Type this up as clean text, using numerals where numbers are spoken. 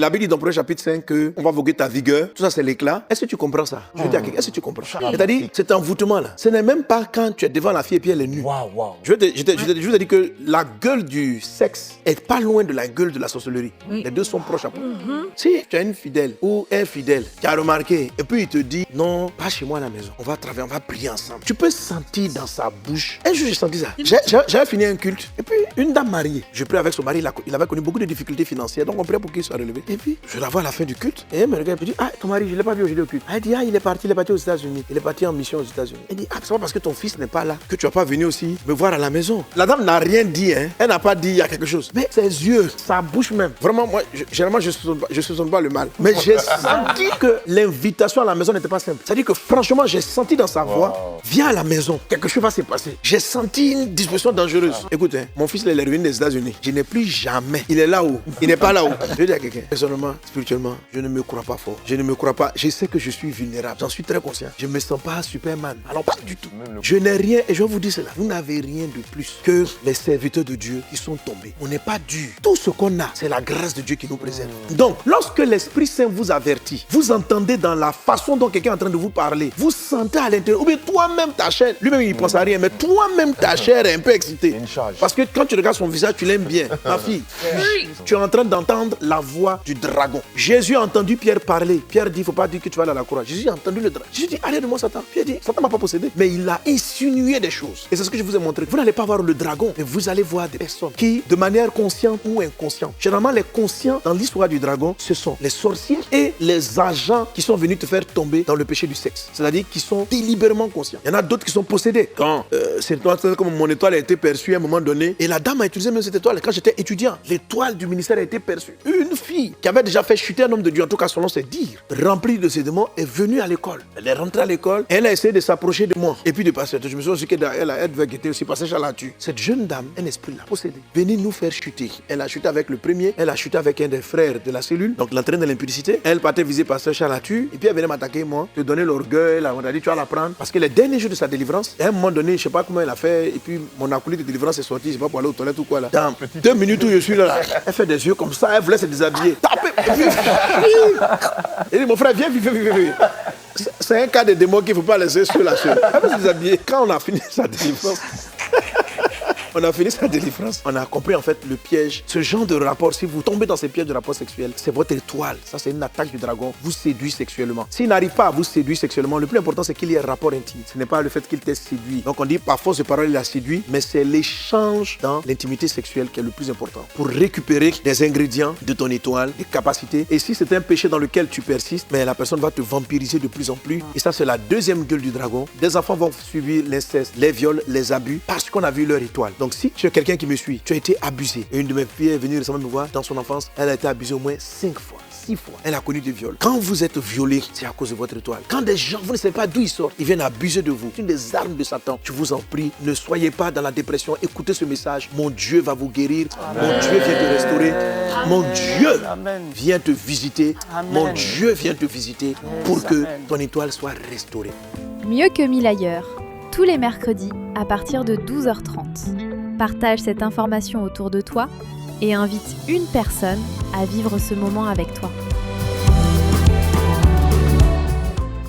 La Bible dit dans Proverbe chapitre 5 qu'on va voguer ta vigueur. Tout ça, c'est l'éclat. Est-ce que tu comprends ça? Je vais dire à quelqu'un, est-ce que tu comprends? C'est-à-dire, cet envoûtement-là, ce n'est même pas quand tu es devant la fille et puis elle est nue. Je vous ai dit que la gueule du sexe est pas loin de la gueule de la sorcellerie. Les deux sont proches à peu. Si tu as une fidèle ou un fidèle qui a remarqué et puis il te dit non, pas chez moi à la maison, on va travailler, on va prier ensemble. Tu peux sentir dans sa bouche. Un jour, j'ai senti ça. J'avais fini un culte et puis une dame mariée. Je prie avec son mari, il avait connu beaucoup de difficultés financières, donc on priait pour qu'il soit relevé. Et puis, je la vois à la fin du culte. Et elle me regarde et me dit, ah, ton mari, je ne l'ai pas vu aujourd'hui au culte. Elle dit, ah, il est parti aux États-Unis. Il est parti en mission aux États-Unis. Elle dit, ah, c'est pas parce que ton fils n'est pas là que tu vas pas venir aussi me voir à la maison. La dame n'a rien dit, hein. Elle n'a pas dit, il y a quelque chose. Mais ses yeux, sa bouche même. Vraiment, moi, généralement, je ne soupçonne pas le mal. Mais j'ai senti que l'invitation à la maison n'était pas simple. C'est-à-dire que franchement, j'ai senti dans sa voix, viens à la maison, quelque chose va se passer. J'ai senti une disposition dangereuse. Écoute, hein, mon fils, il est revenu des États-Unis. Je n'ai plus jamais. Il est là-haut. Il n'est pas là-haut. Je vais dire à quelqu'un, personnellement, spirituellement, je ne me crois pas fort. Je ne me crois pas. Je sais que je suis vulnérable. J'en suis très conscient. Je ne me sens pas Superman. Alors, pas du tout. Je n'ai rien, et je vais vous dire cela. Vous n'avez rien de plus que les serviteurs de Dieu qui sont tombés. On n'est pas dur. Tout ce qu'on a, c'est la grâce de Dieu qui nous préserve. Donc, lorsque l'Esprit Saint vous avertit, vous entendez dans la façon dont quelqu'un est en train de vous parler, vous sentez à l'intérieur, ou bien toi-même ta chair, lui-même il ne pense à rien, mais toi-même ta chair est un peu excitée. Parce que quand tu regardes son visage, tu l'aimes bien. Ma fille, tu es en train d'entendre la voix du dragon. Jésus a entendu Pierre parler. Pierre dit, il ne faut pas dire que tu vas aller à la croix. Jésus a entendu le dragon. Jésus dit, arrête de moi Satan. Pierre dit, Satan ne m'a pas possédé. Mais il a insinué des choses. Et c'est ce que je vous ai montré. Vous n'allez pas voir le dragon, mais vous allez voir des personnes qui, de manière consciente ou inconsciente, généralement les conscients dans l'histoire du dragon, ce sont les sorciers et les agents qui sont venus te faire tomber dans le péché du sexe. C'est-à-dire qui sont délibérément conscients. Il y en a d'autres qui sont possédés. Quand cette étoile, comme mon étoile a été perçue à un moment donné, et la dame a utilisé même cette étoile. Quand j'étais étudiant, l'étoile du ministère a été perçue. Une fille qui avait déjà fait chuter un homme de Dieu, en tout cas selon ses dires, remplie de ces démons, est venue à l'école. Elle est rentrée à l'école, elle a essayé de s'approcher de moi. Et puis de passer. Je me suis dit qu'elle devait guetter aussi, parce que je la tue. Cette jeune dame, un esprit l'a possédée. Venez nous faire chuter. Elle a chuté avec le premier, elle a chuté avec un des frères de la cellule, donc l'entraîne de l'impudicité. Elle partait viser pasteur Chalatu, et puis elle venait m'attaquer, moi, te donner l'orgueil, on a dit tu vas la prendre. Parce que les derniers jours de sa délivrance, à un moment donné, je ne sais pas comment elle a fait, et puis mon acolyte de délivrance est sorti, je ne sais pas pour aller aux toilettes ou quoi là. Dans 2 minutes où je suis là, elle fait des yeux comme ça, elle voulait se déshabiller. Tapez. Elle dit, mon frère, viens. C'est un cas de démon qu'il ne faut pas laisser sur la seule. Elle veut se déshabiller. Quand on a fini sa délivrance, on a compris en fait le piège. Ce genre de rapport, si vous tombez dans ces pièges de rapport sexuel, c'est votre étoile. Ça, c'est une attaque du dragon. Vous séduit sexuellement. S'il n'arrive pas à vous séduire sexuellement, le plus important, c'est qu'il y ait un rapport intime. Ce n'est pas le fait qu'il t'ait séduit. Donc on dit par force de parole, il a séduit, mais c'est l'échange dans l'intimité sexuelle qui est le plus important. Pour récupérer des ingrédients de ton étoile, des capacités. Et si c'est un péché dans lequel tu persistes, mais la personne va te vampiriser de plus en plus. Et ça, c'est la deuxième gueule du dragon. Des enfants vont subir l'inceste, les viols, les abus, parce qu'on a vu leur étoile. Donc si tu es quelqu'un qui me suit, tu as été abusé. Et une de mes filles est venue récemment me voir dans son enfance. Elle a été abusée au moins 5 fois. 6 fois. Elle a connu des viols. Quand vous êtes violé, c'est à cause de votre étoile. Quand des gens, vous ne savez pas d'où ils sortent, ils viennent abuser de vous. C'est une des armes de Satan. Je vous en prie, ne soyez pas dans la dépression. Écoutez ce message. Mon Dieu va vous guérir. Amen. Mon Dieu vient te restaurer. Amen. Mon Dieu vient te visiter. Amen. Mon Dieu vient te visiter pour que ton étoile soit restaurée. Mieux que 1000 ailleurs. Tous les mercredis à partir de 12h30. Partage cette information autour de toi et invite une personne à vivre ce moment avec toi.